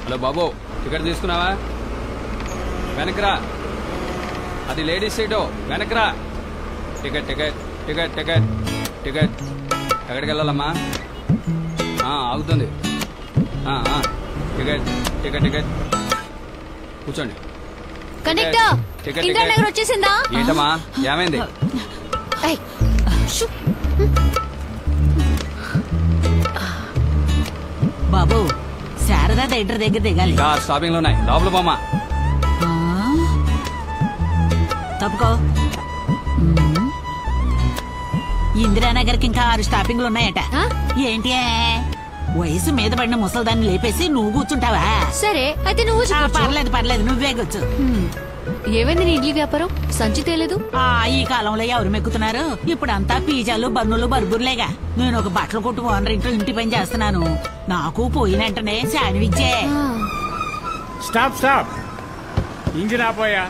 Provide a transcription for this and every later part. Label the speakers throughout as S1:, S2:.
S1: Hello బాబు, ticket తీసుకున్నావా? వెనకరా, అది లేడీస్ సీటు, వెనకరా. Ticket ticket ticket ticket ticket. ఎక్కడికి వెళ్ళాలమ్మా? ఆగుతుంది. Ticket ticket ticket. కూర్చోండి.
S2: వచ్చేసిందా?
S1: ఏంటమ్మా, ఏమైంది?
S3: బాబు, శారదా థియేటర్ దగ్గర దిగాలి.
S1: స్టాపింగ్ లో ఉన్నాయి, లోపల పోమా.
S3: తప్పుకో. ఇందిరానగర్కి ఇంకా 6 స్టాపింగ్లు ఉన్నాయట. ఏంటి వయసు మీద పడిన ముసల్దాన్ని లేపేసి నువ్వు కూర్చుంటావా?
S2: సరే అయితే నువ్వు.
S3: పర్లేదు పర్లేదు, నువ్వే కూర్చు.
S2: ఏమైంది నీ ఇడ్లీ వ్యాపారం? సంచి తేలేదు.
S3: ఈ కాలంలో ఎవరు మెక్కుతున్నారు? ఇప్పుడంతా పిజ్జాలు బన్నులు బర్గుర్లేగా. నేను ఒక బట్టల కొట్టు ఓనర్ ఇంట్లో ఇంటి పని చేస్తున్నాను. నాకు పోయిన వెంటనే శాండ్విచ్చే.
S4: స్టాప్ స్టాప్, ఇంజిన్ ఆపోయా.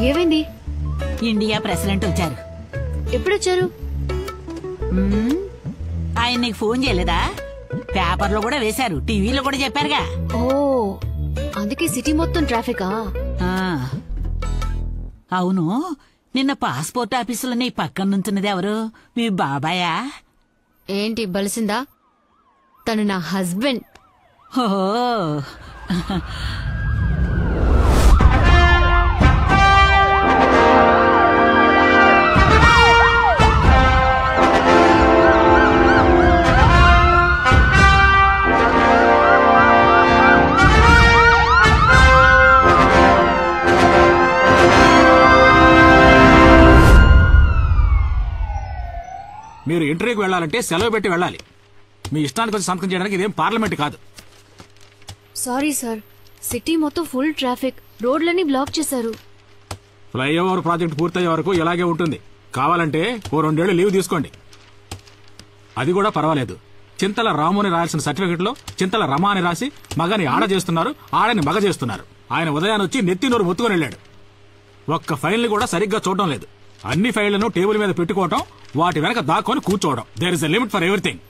S2: ఏమైంది?
S3: ఇండియా ప్రెసిడెంట్ వచ్చారు.
S2: ఎప్పుడొచ్చారు?
S3: ఆయన నీకు ఫోన్ చేయలేదా? పేపర్లో కూడా వేశారు, టీవీలో కూడా చెప్పారుగా.
S2: ఓ, అందుకే సిటీ మొత్తం ట్రాఫికా?
S3: అవును, నిన్న పాస్పోర్ట్ ఆఫీసులో నీ పక్కన నుంచున్నది ఎవరు? మీ బాబాయా?
S2: ఏంటి బలిసిందా? తను నా హస్బెండ్.
S3: ఓహో.
S4: మీరు ఇంటర్వ్యూకి వెళ్ళాలంటే సెలవు పెట్టి వెళ్ళాలి. మీ ఇష్టానికి వచ్చి సంతకం చేయడానికి ఇదేం పార్లమెంట్ కాదు.
S2: సారీ సార్, సిటీ మొత్తం ఫుల్ ట్రాఫిక్, రోడ్లన్నీ బ్లాక్ చేశారు.
S4: ఫ్లైఓవర్ ప్రాజెక్ట్ పూర్తయ్యే వరకు ఇలాగే ఉంటుంది. కావాలంటే ఓ 2 ఏళ్లు లీవ్ తీసుకోండి. అది కూడా పర్వాలేదు. చింతల రాముని రాయాల్సిన సర్టిఫికెట్ లో చింతల రమ అని రాసి మగని ఆడ చేస్తున్నారు, ఆడని మగ చేస్తున్నారు. ఆయన ఉదయాన్ని వచ్చి నెత్తి నోరు మొత్తుకొని వెళ్ళాడు. ఒక్క ఫైల్ని కూడా సరిగ్గా చూడటం లేదు. అన్ని ఫైళ్లను టేబుల్ మీద పెట్టుకోవటం, వాటి వెనక దాక్కొని కూర్చోవడం. There is a limit for everything.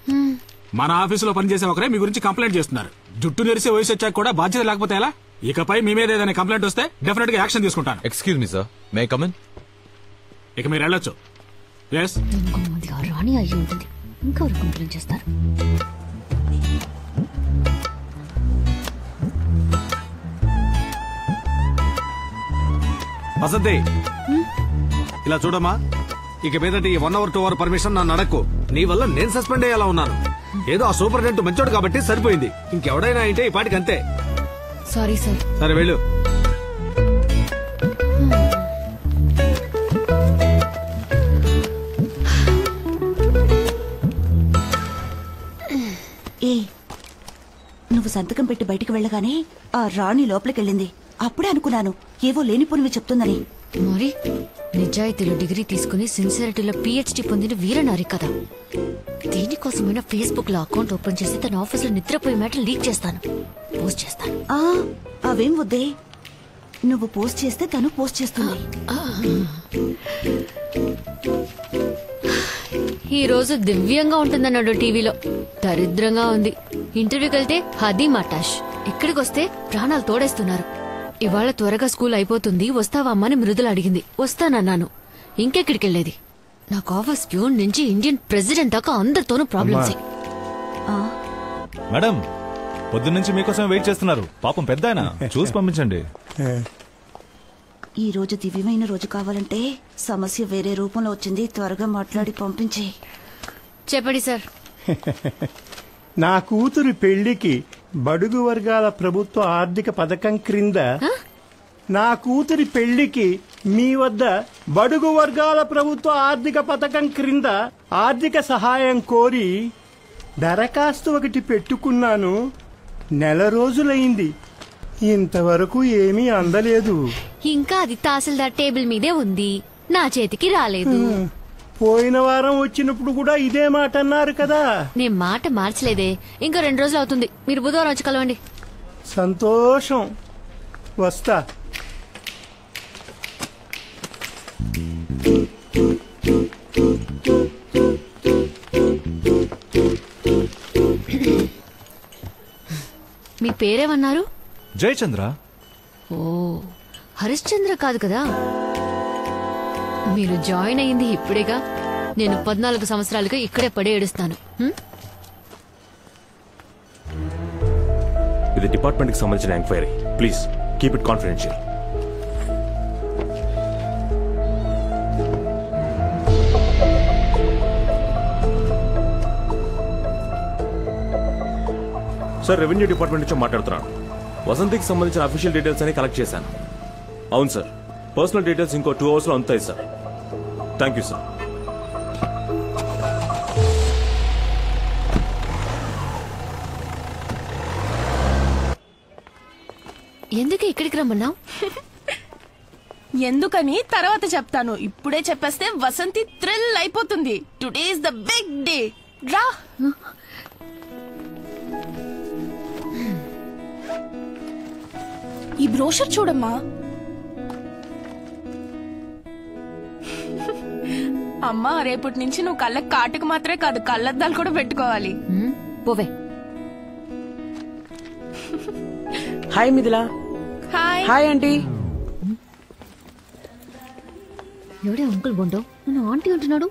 S4: మన ఆఫీసులో పనిచేసే ఒకరే మీ గురించి కంప్లైంట్ చేస్తున్నారు. జుట్టు నెరిసే వయసు వచ్చాక కూడా బాధ్యత లేకపోతే ఎలా? ఇకపై మీ మీద ఏదైనా కంప్లైంట్ వస్తే డెఫినెట్ గా యాక్షన్ తీసుకుంటాను.
S5: Excuse me sir, may I come in?
S4: ఇక మీరు వెళ్ళొచ్చు. ఎస్,
S2: రాణి అయ్యి ఉంటుంది, ఇంకా కంప్లైంట్ చేస్తారు.
S6: వసంతి, ఇలా చూడమ్మా, ఇక మీదటి 1 hour 2 hour పర్మిషన్ నన్ను అడక్కు. నీ వల్ల నేను సస్పెండ్ అయ్యేలా ఉన్నాను. ఏదో ఆ సూపరింటెండెంట్ మంచోడు కాబట్టి సరిపోయింది. ఇంకెవడైనా అయితే ఈ పాటికి అంతే.
S2: Sorry sir.
S6: సరే వెళ్ళు.
S7: నువ్వు సంతకం పెట్టి బయటకు వెళ్ళగానే ఆ రాణి లోపలికెళ్ళింది. అప్పుడే అనుకున్నాను ఏవో లేనిపోనివి చెప్తుందని.
S2: మరి నిజాయితీలో డిగ్రీ తీసుకుని సిన్సియారిటీలో PhD పొందిన వీరనారి కదా. దీనికోసమైనా ఫేస్బుక్ లో అకౌంట్ ఓపెన్ చేసి తన ఆఫీసులో నిద్రపోయే మ్యాటర్ లీక్ చేస్తాను, పోస్ట్ చేస్తాను.
S7: అవేం వద్దే, నువ్వు పోస్ట్ చేస్తే తను పోస్ట్ చేస్తుంది.
S2: ఈ రోజు దివ్యంగా ఉంటుందన్నాడు టీవీలో, దరిద్రంగా ఉంది. ఇంటర్వ్యూకి వెళ్తే హదీ మటాష్, ఇక్కడికి వస్తే ప్రాణాలు తోడేస్తున్నారు. ఇవాళ త్వరగా స్కూల్ అయిపోతుంది, వస్తావా అమ్మని మృదుల అడిగింది. వస్తానన్నాను. ఇంకెక్కడికి వెళ్ళేది? నాకు ఆఫీస్ ప్యూన్ నుంచి ఇండియన్ ప్రెసిడెంట్ దాకా అందరితోనూ ప్రాబ్లమ్స్.
S5: మేడం, పొద్దున్నుంచి మీకోసం వెయిట్ చేస్తున్నారు. పాపం పెద్ద ఆయన, చూసి పంపించండి.
S7: ఈ రోజు దివ్యమైన రోజు కావాలంటే సమస్య వేరే రూపంలో వచ్చింది. త్వరగా మాట్లాడి పంపించే.
S2: చెప్పండి సార్.
S8: నా కూతురి పెళ్లికి బడుగు వర్గాల ప్రభుత్వ ఆర్థిక పథకం క్రింద నా కూతురి పెళ్లికి మీ వద్ద బడుగు వర్గాల ప్రభుత్వ ఆర్థిక పథకం క్రింద ఆర్థిక సహాయం కోరి దరఖాస్తు ఒకటి పెట్టుకున్నాను. 1 నెల రోజులైంది, ఇంతవరకు ఏమీ అందలేదు.
S2: ఇంకా అది తహసీల్దార్ టేబుల్ మీదే ఉంది, నా చేతికి రాలేదు.
S8: పోయిన వారం వచ్చినప్పుడు కూడా ఇదే మాట అన్నారు కదా.
S2: నేను మాట మార్చలేదే. ఇంకా 2 రోజులు అవుతుంది. మీరు బుధవారం వచ్చి కలవండి.
S8: సంతోషం, వస్తా.
S2: పేరేమన్నారు?
S5: జయచంద్ర.
S2: ఓ, హరిశ్చంద్ర కాదు కదా? మీరు జాయిన్ అయ్యింది ఇప్పుడేగా. నేను 14 సంవత్సరాలుగా ఇక్కడే పడి ఏడుస్తాను.
S9: ఇది డిపార్ట్మెంట్ కి సంబంధించిన enquiry. Please keep it confidential. Sir, revenue department నుంచి మాట్లాడుతున్నాను. వసంతికి సంబంధించిన అఫీషియల్ డీటెయిల్స్ అని కలెక్ట్ చేశాను. అవును సార్, పర్సనల్ డీటెయిల్స్ ఇంకో 2 hours లో అందుతాయి సార్. Thank you sir.
S2: ఎందుకు ఇక్కడికి రమ్మన్నావు?
S10: ఎందుకని తర్వాత చెప్తాను. ఇప్పుడే చెప్పేస్తే వసంతి థ్రిల్ అయిపోతుంది. Today is the big day. రా. ఈ బ్రోషర్ చూడమ్మా. అమ్మా, రేపటి నుంచి నువ్వు కళ్ళకి కాటుకు మాత్రమే కాదు, కళ్ళద్దాలు కూడా పెట్టుకోవాలి.
S2: పోవే.
S11: Hi Mithila.
S10: Hi.
S11: Hi aunty.
S2: ఎవడే అంకుల్ బొండో నన్ను ఆంటీ అంటున్నాడు?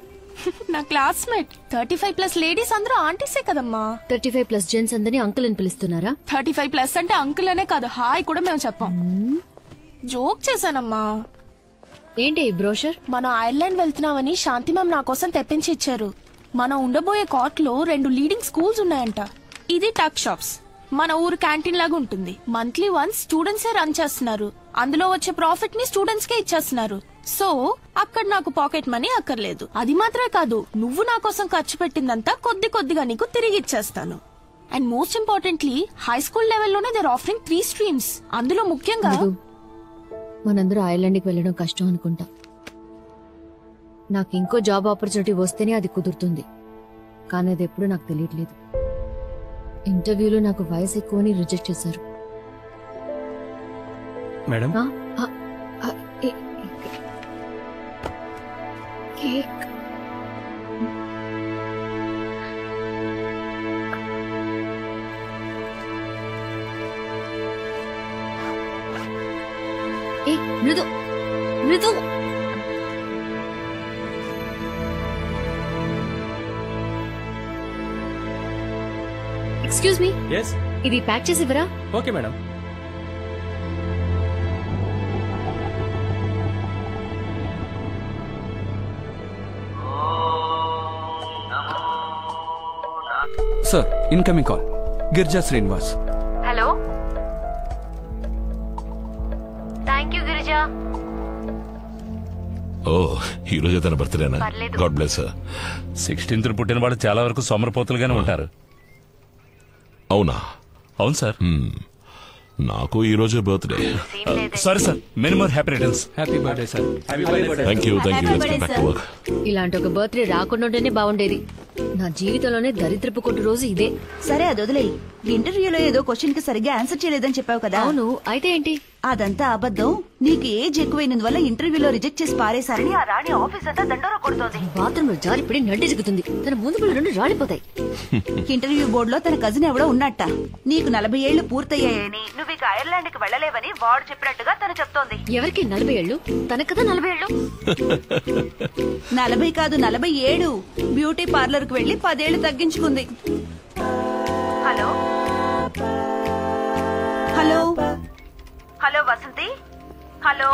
S10: నా క్లాస్మేట్. 35+ లేడీస్ అందరూ ఆంటీసే కదమ్మా.
S2: 35+ జెంట్స్ అందరినీ అంకుల్ అని పిలుస్తున్నారా?
S10: 35+ అంటే అంకుల్ అనే కాదు, హాయ్ కూడా మేము చెప్పాం. జోక్ చేశానమ్మా.
S2: ఏంటి ఈ బ్రోషర్?
S10: మనం ఐర్లాండ్ వెళ్తున్నామని శాంతి మ్యామ్ నా కోసం తెప్పించి ఇచ్చారు. మనం ఉండబోయే కాట్ లో 2 లీడింగ్ స్కూల్స్ ఉన్నాయంట. ఇది టక్ షాప్స్, మన ఊరు క్యాంటీన్ లాగా ఉంటుంది. మంత్లీ వన్స్ స్టూడెంట్సే రన్ చేస్తున్నారు. అందులో వచ్చే ప్రాఫిట్ ని స్టూడెంట్స్ కే ఇచ్చేస్తున్నారు. సో అక్కడ నాకు పాకెట్ మనీ అక్కర్లేదు. అది మాత్రమే కాదు, నువ్వు నా కోసం ఖర్చు పెట్టిందంతా కొద్ది కొద్దిగా నీకు తిరిగి ఇచ్చేస్తాను. And most importantly high school లెవెల్లోనే దేర్ ఆఫరింగ్ 3 స్ట్రీమ్స్. అందులో ముఖ్యంగా
S2: మనందరూ ఐర్లాండ్కి వెళ్ళడం కష్టం అనుకుంటా. నాకు ఇంకో జాబ్ ఆపర్చునిటీ వస్తేనే అది కుదురుతుంది. కానీ అది ఎప్పుడు నాకు తెలియట్లేదు. ఇంటర్వ్యూలో నాకు వయసు ఎక్కువని రిజెక్ట్ చేశారు.
S9: Madam,
S2: cake. Mridu Mridu excuse me, ఇది ప్యాక్ చేసి ఇవ్వరా?
S9: Okay madam.
S1: Sir, incoming call. Girija Srinivas.
S2: Hello. Thank you Girija.
S12: ఓ, ఈ రోజు తన బర్త్డేనా? God bless.
S13: 16th పుట్టిన వాళ్ళు చాలా వరకు సోమరపోతులుగానే ఉంటారు.
S12: అవునా?
S13: అవును సార్.
S12: నాకు ఈ రోజే birthday.
S13: Sorry sir, many more happy returns.
S1: Happy birthday sir.
S12: Thank you.
S2: ఇలాంటి ఒక బర్త్డే రాకుండా ఉంటేనే బాగుండేది. నా జీవితంలోనే దరిద్రపు కొట్టు రోజు ఇదే.
S7: సరే, అది వదిలేయి. ఇంటర్వ్యూలో ఏదో క్వశ్చన్ కి సరిగ్గా ఆన్సర్ చేయలేదని చెప్పావు కదా?
S2: అవును, అయితే ఏంటి?
S7: అదంతా అబద్ధం. నీకు ఏజ్ ఎక్కువైనందువల్ల ఇంటర్వ్యూలో రిజెక్ట్ చేసి పారేశారని ఆ రాణి ఆఫీస్ అంతా దండోరా కొడుతోంది.
S2: బాత్రూమ్ లో జారిపడి నడ్డి జిగుతుంది. తన ముందు పళ్ళు 2 రాలిపోతాయి.
S7: ఇంటర్వ్యూ బోర్డులో తన కజిన్ ఎవడో ఉన్నట్ట. నీకు 40 ఏళ్లు పూర్తయ్యాయని, నువ్వు ఇక ఐర్లాండ్ కి వెళ్లలేవని వాడు చెప్పినట్టుగా తను చెప్తోంది.
S2: ఎవరికి 40 ఏళ్లు? తనకు కదా 40 ఏళ్లు.
S7: 40 కాదు, 47. బ్యూటీ పార్లర్ కు వెళ్లి 10 ఏళ్లు తగ్గించుకుంది. Hello hello hello Vasanthi. Hello